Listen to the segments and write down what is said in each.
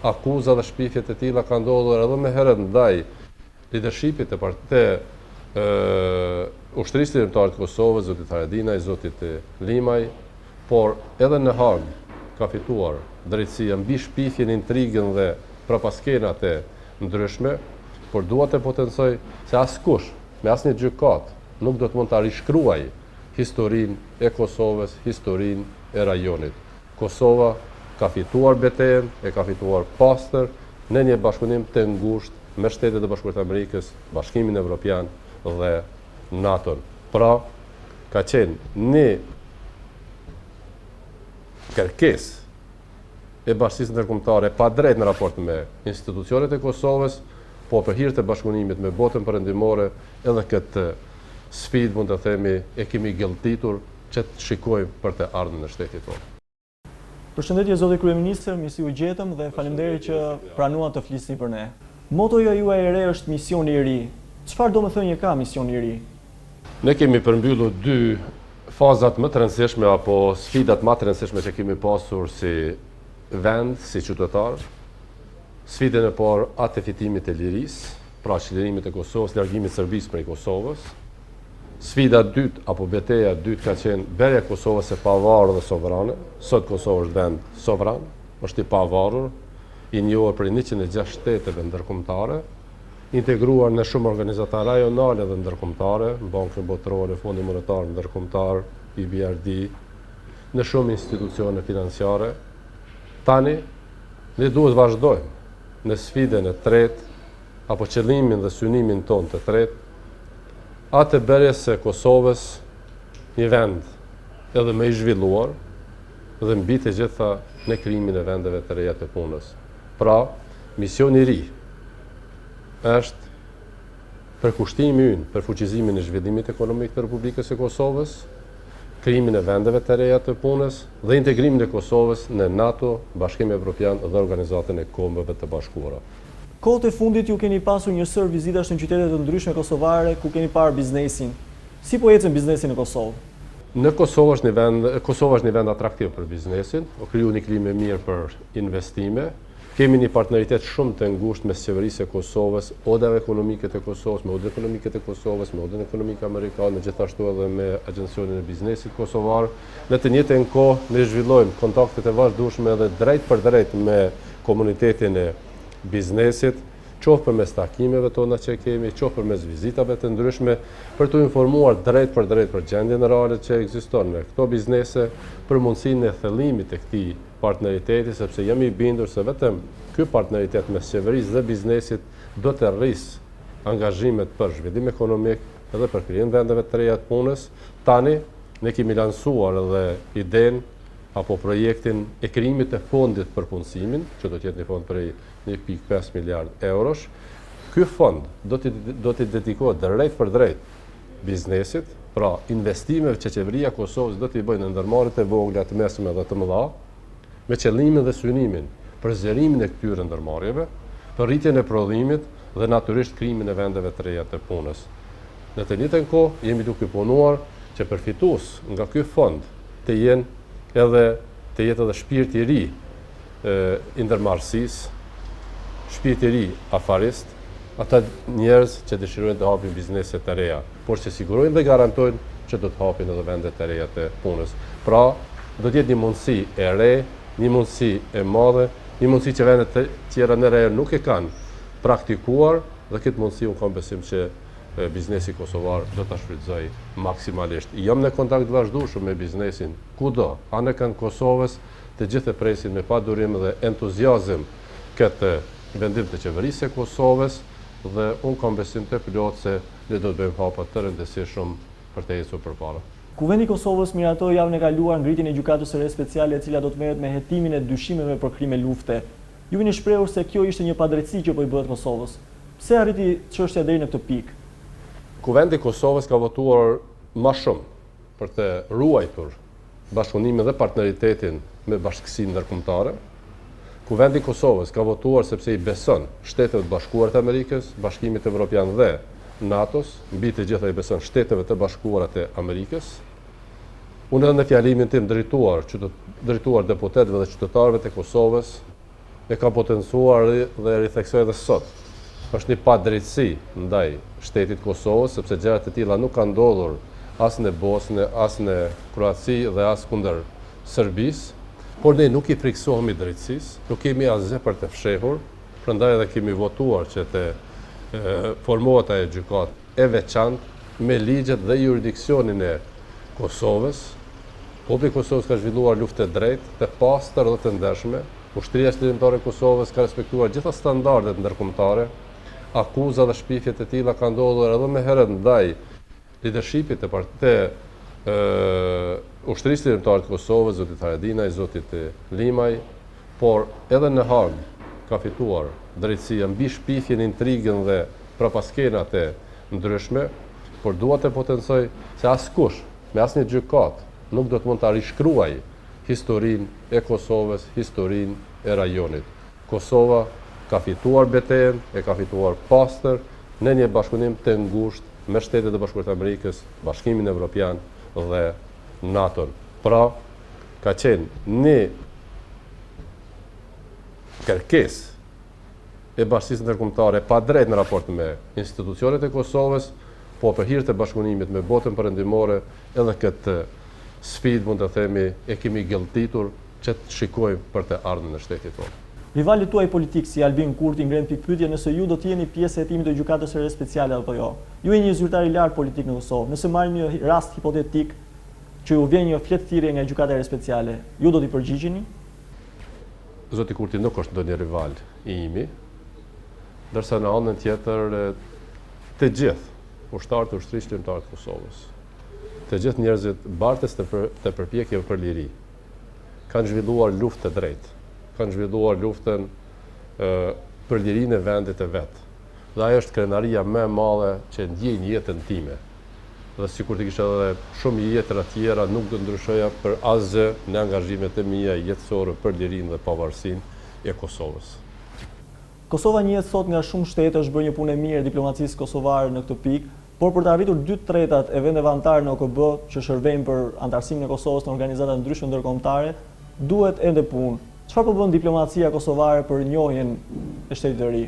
akuza dhe shpifjet e tilla ka ndodhur edhe më herët ndaj leadershipit të ushtrisë lirëtare të Kosovës, zotit Haradinaj, zotit Limaj, por edhe në Hag ka fituar drejtësia mbi shpifjen, intrigën dhe prapaskenat e ndryshme, por dua të potencoj se askush me asnjë gjykat nuk do të mund ta rishkruaj historinë e Kosovës, historinë e rajonit. Kosova ka fituar betejën, e ka fituar pastër në një bashkëpunim të ngushtë me Shtetet e Bashkuara të Amerikës, Bashkimin Evropian dhe NATO-n. Pra, ka qenë një kërkesë e bashkësisë ndërkombëtare pa drejt në raport me institucionet e Kosovës, po për hir të bashkëpunimit me botën perëndimore, edhe këtë sfidë mund të themi e kemi gëlltitur që të shikojmë për të ardhmen e shtetit tonë. Përshëndetje zoti kryeminist, mirë si u gjetëm dhe faleminderit që pranuat të flisni për ne. Motoja juaj e re është misioni i ri. Çfarë do të thënie ka misioni i ri? Ne kemi përmbyllur dy fazat më të rëndësishme apo sfidat më të rëndësishme që kemi pasur si vend, si qytetar. Sfidën e parë atë e fitimit të lirisë, pra çlirimit të Kosovës, largimit të Serbisë prej Kosovës. Sfida dytë apo beteja dytë ka qenë bërja e Kosovës e pavarur dhe sovrane. Sot Kosova është vend sovran, është i pavarur, i njohur për 106 shteteve ndërkombëtare, integruar në shumë organizata rajonale dhe ndërkombëtare, Bankën Botërore, Fondi Monetar Ndërkombëtar, EBRD, në shumë institucione financiare. Tani ne duhet vazhdojmë në sfidën e tretë apo qëllimin dhe synimin tonë të tretë, atë bërjes së Kosovës një vend edhe më i zhvilluar dhe mbi të gjitha në krijimin e vendeve të reja të punës. Pra, misioni i ri është përkushtimi ynë për fuqizimin e zhvillimit ekonomik të Republikës së Kosovës, krijimin e vendeve të reja të punës dhe integrimin e Kosovës në NATO, Bashkimin Evropian dhe Organizatën e Kombeve të Bashkuara. Kohët e fundit ju keni pasur një sër vizitash në qytete të ndryshme kosovare ku keni parë biznesin. Si po ecën biznesi në Kosovë? Në Kosovë është një vend atraktiv për biznesin, u kriju një klimë mirë për investime. Kemi një partneritet shumë të ngushtë mes qeverisë e Kosovës, odave ekonomike të Kosovës, me odën ekonomike të Kosovës, me odën ekonomike amerikane, gjithashtu edhe me Agjencionin e Biznesit kosovar. Në të njëjtën kohë ne zhvillojmë kontaktet e vazhdueshme edhe drejt për drejt me komunitetin e biznesit, qoftë përmes takimeve tona që kemi, qoftë përmes vizitave të ndryshme, për të informuar drejt për gjendjen reale që ekziston në këto biznese, për mundësinë e thellimit të këtij partneriteti, sepse jam i bindur se vetëm ky partneritet mes qeverisë dhe biznesit do të rrisë angazhimet për zhvillim ekonomik edhe për krijem vendeve të reja të punës. Tani ne kemi lansuar edhe idenë apo projektin e krijimit të fondit për punësimin, që do të jetë një fond prej 1.5 miliard eurosh. Ky fond do të dedikohet drejt për drejt biznesit, pra investimeve që qeveria e Kosovës do t'i bëjë në ndërmarrjet e vogla, të mesme dhe të mëdha, me qëllimin dhe synimin për zgjerimin e këtyre ndërmarrjeve, për rritjen e prodhimit dhe natyrisht krijimin e vendeve të reja të punës. Në të njëjtën kohë jemi duke punuar që përfitues nga ky fond të jetë edhe shpirti i ri i ndërmarrësisë, shpirti i ri afarist, ata njerëz që dëshirojnë të hapin biznese të reja, por që sigurojnë dhe garantojnë që do të hapin edhe vende të reja të punës. Pra, do të jetë një mundësi e re, një mundësi e madhe, një mundësi që vendet të tjera në re nuk e kanë praktikuar, dhe këtë mundësi unë kam besim që biznesi kosovar do ta shfrytëzoj maksimalisht. Jam në kontakt vazhdueshëm me biznesin kudo, anë kanë Kosovës, të gjithë e presin me padurim dhe entuziazëm këtë vendim të qeverisë e Kosovës dhe unë kam besim të plot se ne do të bëjmë hapa të rëndësishëm për të ecur përpara. Kuvendi i Kosovës miratoi javën e kaluar ngritjen e gjykatës së re speciale e cila do të merret me hetimin e dyshimeve për krime lufte. Ju vini shprehur se kjo ishte një padrejtësi që po i bëhet Kosovës. Pse arriti çështja deri në këtë pikë? Kuvendi i Kosovës ka votuar më shumë për të ruajtur bashkëpunimin dhe partneritetin me bashkësinë ndërkombëtare. Kuvendi i Kosovës ka votuar sepse i beson Shteteve të Bashkuara të Amerikës, Bashkimit Evropian dhe NATO-s, mbi të gjitha i beson Shteteve të Bashkuara të Amerikës. Unë edhe në fjalimin tim drejtuar deputetëve dhe qytetarëve të Kosovës, e ka potencuar dhe ritheksoj edhe sot. Është një padrejtësi ndaj shtetit Kosovës, sepse gjërat e tilla nuk kanë ndodhur as në Bosnë, as në Kroaci dhe as kundër Serbisë, por ne nuk i friksohemi drejtësisë, nuk kemi asgjë për të fshehur, prandaj edhe kemi votuar që të formohet ajo gjykatë e veçantë me ligjet dhe jurisdiksionin e Kosovës. Populli i Kosovës ka zhvilluar luftë të drejtë, të pastër dhe të ndershme. Ushtria Qëllimtare e Kosovës ka respektuar gjitha standardet ndërkombëtare. Akuza dhe shpifjet e tilla kanë ndodhur edhe më herët ndaj leadershipit të Ushtrisë Qëllimtare të Kosovës, zotit Haradinaj, zotit Limaj, por edhe në Hag ka fituar drejtësia mbi shpifjen, intrigën dhe prapaskenat e ndryshme, por dua të potencoj se askush me asnjë gjykatë nuk do të mund ta rishkruaj historinë e Kosovës, historinë e rajonit. Kosova ka fituar betejën, e ka fituar pastër në një bashkëpunim të ngushtë me Shtetet e Bashkuara të Amerikës, Bashkimin Evropian dhe NATO-n. Pra, ka qenë një kërkesë e bashkësisë ndërkombëtare pa drejt në raport me institucionet e Kosovës, po për hir të bashkëpunimit me botën perëndimore, edhe këtë sfidë mund të themi e kemi gëlltitur që të shikojmë për të ardhmen e shtetit tonë. Rivalit tuaj politik si Albin Kurti ngren pikpyetje nëse ju do të jeni pjesë e timit të gjykatës së re speciale apo jo. Ju jeni një zyrtar i lartë politik në Kosovë. Nëse marrim një rast hipotetik që ju vjen një fletëthirrje nga gjykata e re speciale, ju do t'i përgjigjeni? Zoti Kurti nuk është ndonjë rival i imi, ndërsa në anën tjetër të gjithë ushtarët e Ushtrisë Qëllimtare të Kosovës, të gjithë njerëzit bartës të përpjekjeve për liri, kanë zhvilluar luftë të drejtë, kanë zhvilluar luftën për lirinë e vendit të vet. Dhe ajo është krenaria më e madhe që ndjej në jetën time. Dhe sikur të kisha edhe shumë jetëra tjera, nuk do ndryshoja për asgjë në angazhimet e mia jetësore për lirinë dhe pavarësinë e Kosovës. Kosova njihet sot nga shumë shtete është bërë një punë e mirë e diplomacisë kosovare në këtë pikë, por për të arritur 2/3 e vendeve anëtare në OKB që shërbejnë për anëtarësimin e Kosovës në organizata ndryshme ndërkombëtare, duhet ende punë. Çfarë po bën diplomacia kosovare për njohjen e shtetit të ri?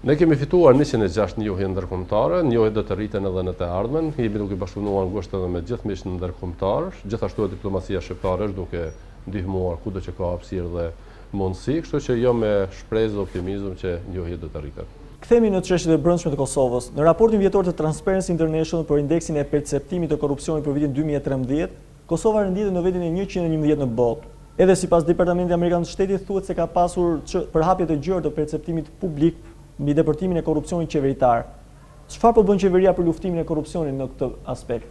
Ne kemi fituar 106 njohje ndërkombëtare, njohjet do të rriten edhe në të ardhmen. Jemi duke bashkëpunuar ngushtë edhe me gjithë miqtë ndërkombëtar, gjithashtu edhe diplomacia shqiptare është duke ndihmuar kudo që ka hapësirë dhe mundësi, kështu që jo me shpresë dhe optimizëm që njohjet do të rriten. Kthehemi në çështjet e brendshme të Kosovës. Në raportin vjetor të Transparency International për indeksin e perceptimit të korrupsionit për vitin 2013, Kosova renditet në vendin e 111 në botë. Edhe sipas Departamentit Amerikan të Shtetit thuhet se ka pasur përhapje të gjerë të perceptimit publik mbi depërtimin e korrupsionit qeveritar. Çfarë po bën qeveria për luftimin e korrupsionit në këtë aspekt?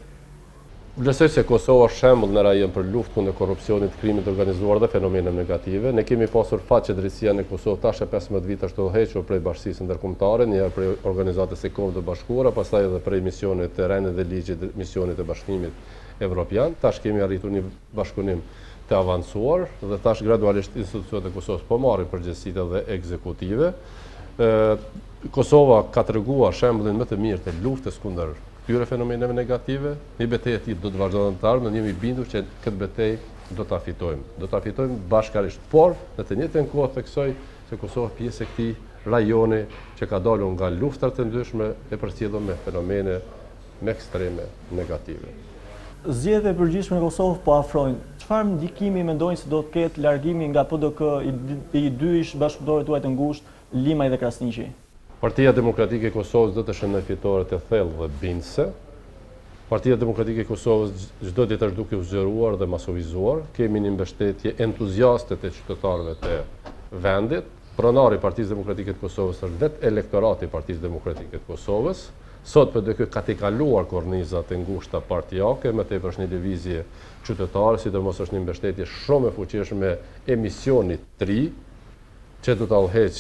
Vlerësoj se Kosova është shembull në rajon për luftë kundër korrupsionit, krimit të organizuar dhe fenomene negative. Ne kemi pasur fat që drejtësia në Kosovë tash e 15 vite është udhëhequr prej bashkisë ndërkombëtare, një herë prej organizatës së Kombëve të Bashkuara, pastaj edhe prej misionit të Renit dhe ligjit misionit të Bashkimit Evropian. Tash kemi arritur një bashkëpunim të avancuar dhe tash gradualisht institucionet e Kosovës po marrin përgjegjësitë dhe ekzekutive. Kosova ka treguar shembullin më të mirë të luftës kundër këtyre fenomeneve negative. Një betejë e tillë do të vazhdojë të ardhmen, jemi bindur që këtë betejë do ta fitojmë. Do ta fitojmë bashkërisht, por në të njëjtën kohë theksoj se Kosova pjesë e këtij rajoni që ka dalur nga luftat të ndryshme e përcjellur me fenomene me ekstreme negative. Zgjedhjet e përgjithshme në Kosovë po afrojnë. Çfarë ndikimi mendojnë se do të ketë largimi nga PDK i dy ish bashkëpunëtorëve tuaj të ngushtë, Limaj dhe Krasniqi? Partia Demokratike e Kosovës do të shënojë fitore të thellë dhe bindëse. Partia Demokratike e Kosovës çdo ditë është duke u zgjeruar dhe masovizuar. Kemi një mbështetje entuziaste të qytetarëve të vendit. Pronari i Partisë Demokratike të Kosovës është vetë elektorati i Partisë Demokratike të Kosovës. Sot PDK ka tejkaluar kornizat e ngushta partijake, më tepër është një lëvizje qytetare, sidomos është një mbështetje shumë e fuqishme e misionit 3, që do ta udhëheq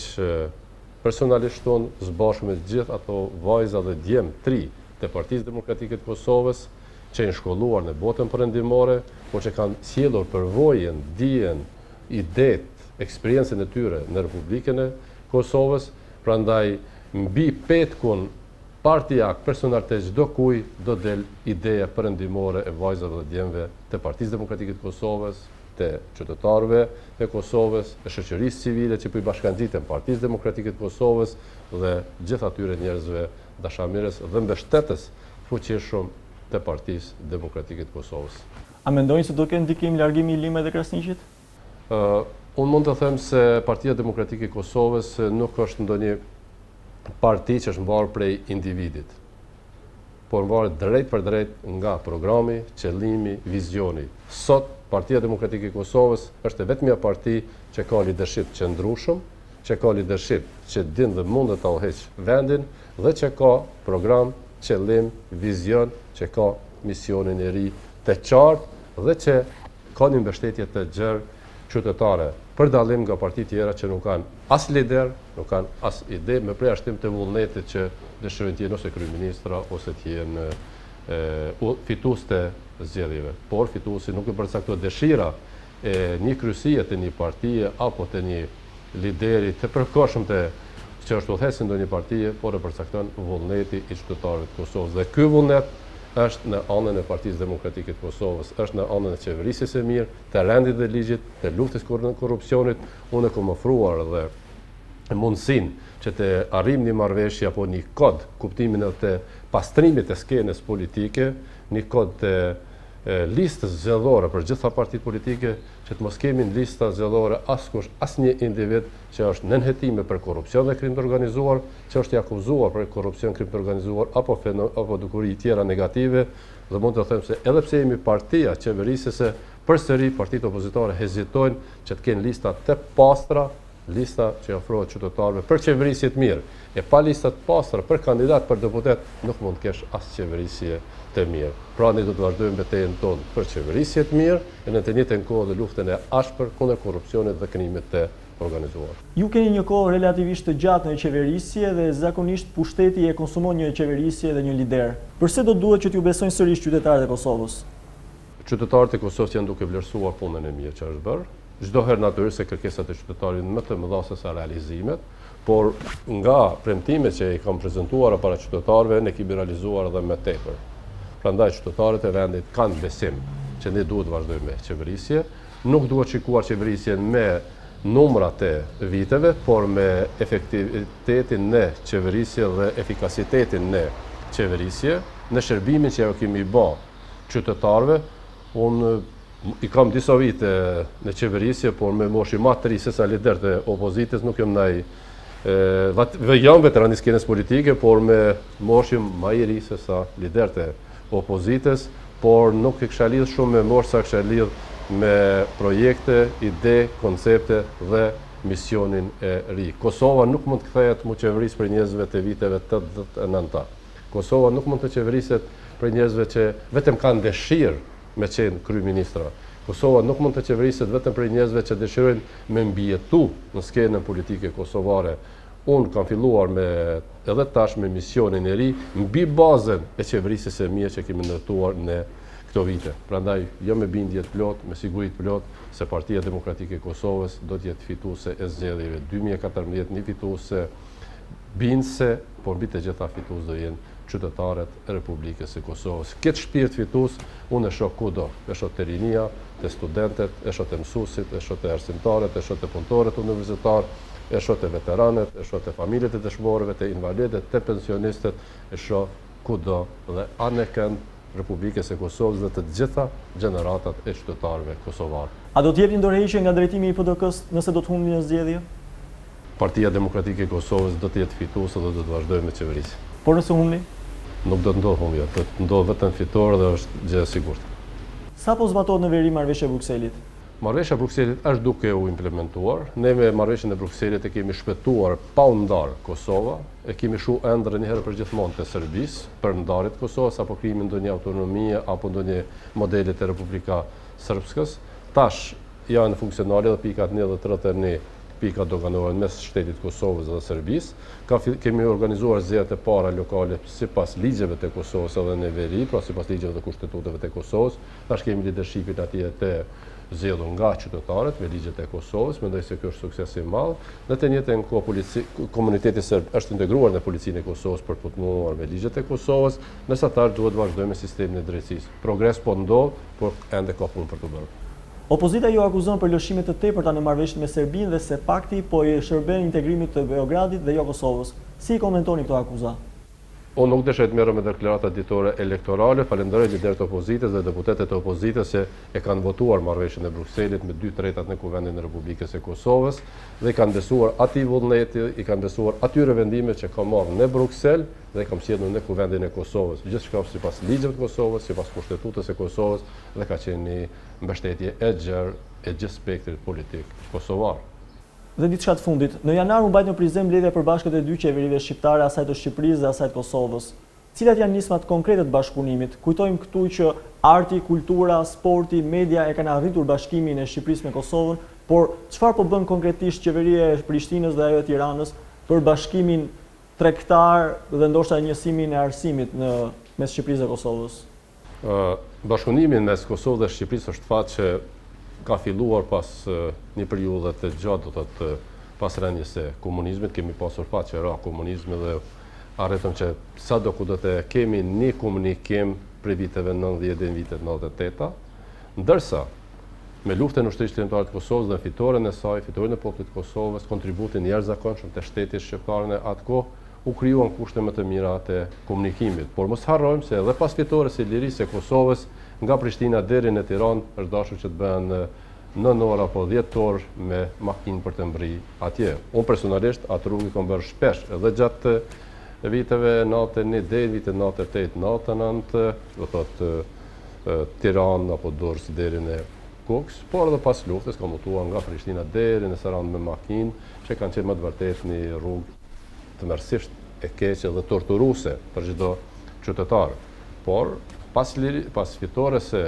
personalisht tonë së bashku me gjithë ato vajza dhe djem 3 të Partisë Demokratike të Kosovës, që janë shkolluar në botën perëndimore, por që kanë sjellur përvojën, dijen, idetë, eksperiencën e tyre në Republikën e Kosovës, prandaj mbi petkun partijak personal të çdo kuj do del ideja perëndimore e vajzave dhe djemve të Partisë Demokratike të Kosovës, të qytetarëve e Kosovës, e shoqërisë civile që po i bashkangjiten Partisë Demokratike të Kosovës dhe gjithë atyre njerëzve dashamirës dhe mbështetës fuqishëm të Partisë Demokratike të Kosovës. A mendojnë se do kenë ndikim largimi i Limit dhe Krasniqit? Unë mund të them se Partia Demokratike e Kosovës nuk është ndonjë parti që është mbarë prej individit, por mbarë drejt për drejt nga programi, qëllimi, vizioni. Sot, Partia Demokratike e Kosovës është vetmja parti që ka leadership qëndrueshëm, që ka leadership që din dhe mund të udhëheqë vendin dhe që ka program, qëllim, vizion, që ka misionin e ri të qartë dhe që ka një mbështetje të gjerë qytetare, për dallim nga parti tjera që nuk kanë as lider, nuk kanë as ide, me përjashtim të vullnetit që dëshirojnë të jenë ose kryeministra ose të jenë fitues të zgjedhjeve. Por fituesi nuk e përcakton dëshira e një kryesie të një partie apo të një lideri të përkohshëm të që është udhëheqës në ndonjë partie, por e përcakton vullneti i qytetarëve të Kosovës. Dhe ky vullnet është në anën e Partisë Demokratike të Kosovës, është në anën e qeverisjes së mirë, të rendit dhe ligjit, të luftës kundër korrupsionit. Unë kam ofruar dhe mundësinë që të arrijmë një marrëveshje apo një kod, kuptimin e të pastrimit të skenës politike, një kod të listës zgjedhore për gjitha partitë politike, që të mos kemi në lista zgjedhore asnjë individ që është nënhetime për korrupsion dhe krim të organizuar, që është i akuzuar për korrupsion, krim të organizuar apo dukuri tjera negative, dhe mund të them se edhe pse jemi partia qeverisëse, përsëri partitë opozitare hezitojnë që të kenë lista të pastra, lista që ofrohet qytetarëve për qeverisje të mirë. E pa lista të pastra për kandidat për deputet nuk mund të kesh as qeverisje të mirë. Pra ne do të vazhdojmë betejën tonë për qeverisje të mirë e në të njëjtën kohë dhe luftën e ashpër kundër korrupsionit dhe krimit të organizuar. Ju keni një kohë relativisht të gjatë në qeverisje dhe zakonisht pushteti e konsumon një qeverisje dhe një lider. Përse do duhet që t'ju besojnë sërish qytetarët e Kosovës? Qytetarët e Kosovës janë duke vlerësuar punën e mirë që është bërë. Çdo herë natyrisht se kërkesat e qytetarit më të mëdha se sa realizimet, por nga premtimet që i kam prezantuar para qytetarëve ne kemi realizuar edhe më tepër. Prandaj qytetarët e vendit kanë besim që ne duhet të vazhdojmë me qeverisje, nuk duhet shikuar qeverisjen me numrat e viteve, por me efektivitetin në qeverisje dhe efikasitetin në qeverisje, në shërbimin që kemi bë qytetarëve. Unë i kam disa vite në qeverisje, por me moshi më të ri se sa lider të opozitës, nuk jam ndaj jam veteran i skenës politike, por me moshim më i ri se sa lider të opozitës, por nuk e kisha lidh shumë me moshë sa kisha lidh me projekte, ide, koncepte dhe misionin e ri. Kosova nuk mund të kthehet mu qeveris për njerëzve të viteve 89. Kosova nuk mund të qeveriset për njerëzve që vetëm kanë dëshirë me qenë kryeministra. Kosova nuk mund të qeveriset vetëm për njerëzve që dëshirojnë me mbijetu në skenën politike kosovare. Unë kam filluar edhe tash me misionin e ri mbi bazën e qeverisjes së mirë që kemi ndërtuar në këto vite. Prandaj jam me bindje të plot, me siguri të plot se Partia Demokratike e Kosovës do të jetë fituese e zgjedhjeve 2014, një fituese bindse, por mbi të gjitha fitues do jenë qytetarët e Republikës së Kosovës. Këtë shpirt fitues unë e shoh kudo, e shoh te rinia, te studentët, e shoh te mësuesit, e shoh te arsimtarët, e shoh te punëtorët universitar, e shoh te veteranët, e shoh te familjet e dëshmorëve, te invalidët, te pensionistët, e shoh kudo dhe anëkën Republikës së Kosovës dhe të gjitha gjeneratat e qytetarëve kosovar. A do të jepni ndërheqje nga drejtimi i PDK-s nëse do të humbi në zgjedhje? Partia Demokratike e Kosovës do të jetë fituese dhe do të vazhdojë me qeverisje. Por nëse humbi? Nuk do të ndodhë humbje, do të ndodhë vetëm fitor dhe është gjë e sigurt. Sa po zbatohet në veri marrëveshja e Brukselit? Marrëveshja e Brukselit është duke u implementuar. Ne me marrëveshjen e Brukselit e kemi shpëtuar pa u ndarë Kosova, e kemi shu ëndrë një herë përgjithmonë të Serbisë për ndarjet Kosovës apo krimin ndonjë autonomie apo ndonjë modele të Republika Srpskës. Tash janë funksionale dhe pikat 1 dhe 31 pika doganore mes shtetit Kosovës dhe Serbisë. Kemi organizuar zgjedhjet e para lokale sipas ligjeve të Kosovës edhe në veri, pra sipas ligjeve dhe kushtetutave të Kosovës. Tash kemi leadershipin atje të zgjedhur nga qytetarët me ligjet e Kosovës, mendoj se kjo është sukses i madh. Në të njëjtën kohë komuniteti serb është integruar në policinë e Kosovës për të punuar me ligjet e Kosovës, ndërsa tash duhet të vazhdojmë me sistemin e drejtësisë. Progres po ndodh, por ende ka punë për të bërë. Opozita ju akuzon për lëshime të tepërta në marrëveshjen me Serbinë dhe se pakti po i shërben integrimit të Beogradit dhe jo Kosovës. Si i komentoni këto akuza? Unë nuk desha të merrem me deklarata ditore elektorale, falenderoj liderët e opozitës dhe deputetët e opozitës që e kanë votuar marrëveshjen e Brukselit me 2/3 në Kuvendin e Republikës së Kosovës dhe kanë besuar atij vullneti, i kanë besuar atyre vendime që ka marrë në Bruksel dhe kam sjellur në Kuvendin e Kosovës. Gjithçka sipas ligjeve të Kosovës, sipas kushtetutës e Kosovës dhe ka qenë një mbështetje e gjerë e gjithë spektrit politik kosovar. Dhe diçka të fundit, në janar u mbajt në prizim mbledhja e përbashkët e dy qeverive shqiptare, asaj të Shqipërisë dhe asaj të Kosovës. Cilat janë nismat konkrete të bashkëpunimit? Kujtojmë këtu që arti, kultura, sporti, media e kanë arritur bashkimin e Shqipërisë me Kosovën, por çfarë po bën konkretisht qeveria e Prishtinës dhe ajo e Tiranës për bashkimin tregtar dhe ndoshta njësimin e arsimit mes Shqipërisë dhe Kosovës? Bashkëpunimi mes Kosovës dhe Shqipërisë është fat që ka filluar pas një periudhe të gjatë, do të thotë pas rënies së komunizmit, kemi pasur fat që ra komunizmi dhe arritëm që sado ku do të kemi një komunikim prej viteve 90 deri në vitet 98, ndërsa me luftën e ushtrisë shqiptare të Kosovës dhe fitoren e saj, fitoren e popullit të Kosovës, kontributin e jashtëzakonshëm të shtetit shqiptar në atë kohë, u krijuan kushte më të mira të komunikimit. Por mos harrojmë se edhe pas fitores së lirisë së Kosovës, nga Prishtina deri në Tiranë është dashur që të bëhen 9 orë apo 10 orë me makinë për të mbri atje. Unë personalisht atë rrugë kam bërë shpesh, edhe gjatë viteve 91 deri vitet 98, 99, do thotë Tiranë apo Durrës deri në Koks, por edhe pas luftës kam udhëtuar nga Prishtina deri në Sarandë me makinë, që kanë qenë më të vërtetë një rrugë të mërësisht e keqe dhe torturuese për çdo qytetar. Por pas fitores së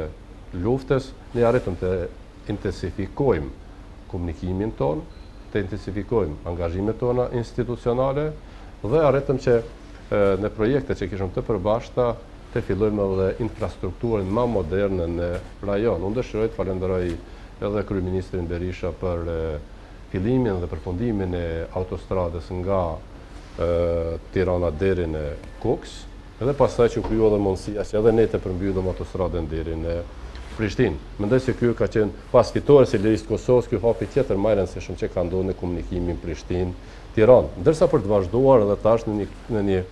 luftës, ne arritëm të intensifikojmë komunikimin tonë, të intensifikojmë angazhimet tona institucionale dhe arritëm që në projekte që kishëm të përbashkëta të fillojmë edhe infrastrukturën më moderne në rajon. Unë dëshiroj të falenderoj edhe kryeministrin Berisha për fillimin dhe përfundimin e autostradës nga Tirana deri në Koks, edhe pastaj që u krijua edhe mundësia që edhe ne të përmbyllëm autostradën deri në Prishtinë. Mendoj se ky ka qenë pas fitores së lirisë të Kosovës, ky hapi tjetër më i rëndësishëm që ka ndodhur në komunikimin Prishtinë-Tiranë. Ndërsa për të vazhduar edhe tash në një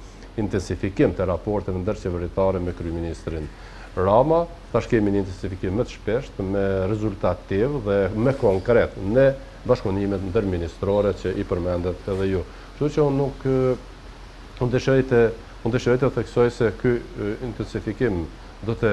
intensifikim të raporteve ndërqeveritare me kryeministrin Rama, tash kemi një intensifikim më të shpeshtë, me rezultativ dhe më konkret në bashkëpunimet ndërministrore që i përmendet edhe ju. Kështu që unë dëshiroj të theksoj se ky intensifikim do të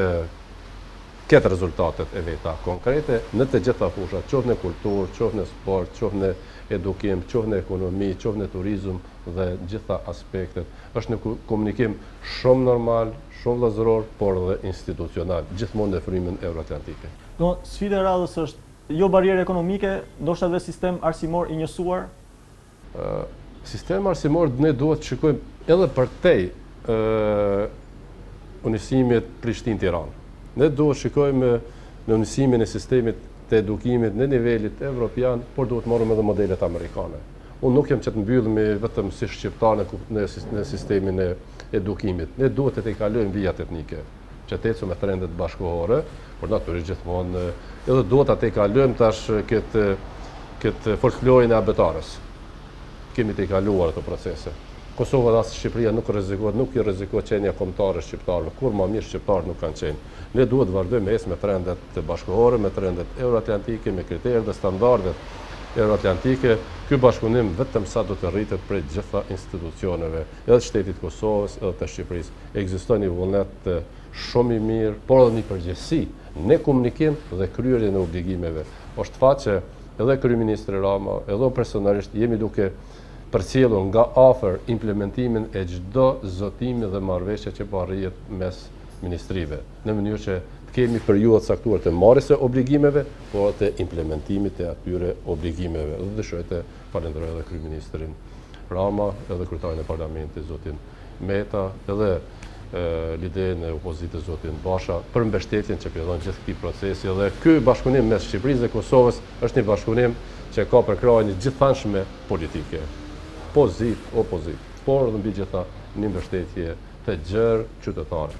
ketë rezultatet e veta konkrete në të gjitha fushat, qoftë në kulturë, qoftë në sport, qoftë në edukim, qoftë në ekonomi, qoftë në turizëm dhe gjitha aspektet. Është një komunikim shumë normal, shumë vëllazëror, por dhe institucional, gjithmonë në frymën euroatlantike. Sfida e radhës është jo barierë ekonomike, ndoshta edhe sistem arsimor i njësuar? Sistem arsimor ne duhet të shikojmë edhe përtej unisimit Prishtinë-Tiranë. Ne duhet shikojmë në unisimin e sistemit të edukimit në nivelit evropian, por duhet marrim edhe modelet amerikane. Unë nuk jam që të mbyllemi vetëm si shqiptarë në sistemin e edukimit. Ne duhet të kalojmë vijat etnike, që të ecëm me trendet bashkëkohore, por natyrisht gjithmonë edhe duhet të kalojmë tash këtë folklorin e abetares. Kemi të kaluar ato procese. Kosova dhe asë Shqipëria nuk i rrezikohet qenia kombëtare shqiptarëve, kur më mirë shqiptarë nuk kanë qenë. Ne duhet vazhdojmë me me trendet bashkëkohore, me trendet euroatlantike, me kriteret dhe standardet euroatlantike. Ky bashkëpunim vetëm sa do të rritet prej gjitha institucioneve, edhe të shtetit Kosovës, edhe të Shqipërisë. Ekziston një vullnet shumë i mirë, por edhe një përgjegjësi në komunikim dhe kryerjen e obligimeve. Është fat që edhe kryeministri Rama, edhe personalisht jemi duke përcjellur nga afër implementimin e çdo zotimi dhe marrëveshje që po arrihet mes ministrive, në mënyrë që të kemi periudha të caktuar të marrjes së obligimeve, por të implementimit të atyre obligimeve. Dhe dëshiroj të falenderoj edhe kryeministrin Rama, edhe kryetarin e parlamentit zotin Meta, edhe liderin e opozitës zotin Basha për mbështetjen që pjedhon gjithë këtij procesi. Dhe ky bashkëpunim mes Shqipërisë dhe Kosovës është një bashkëpunim që ka për krahje një gjithanshme politike. Pozit, opozit, por dhe mbi gjitha një mbështetje të gjerë qytetare.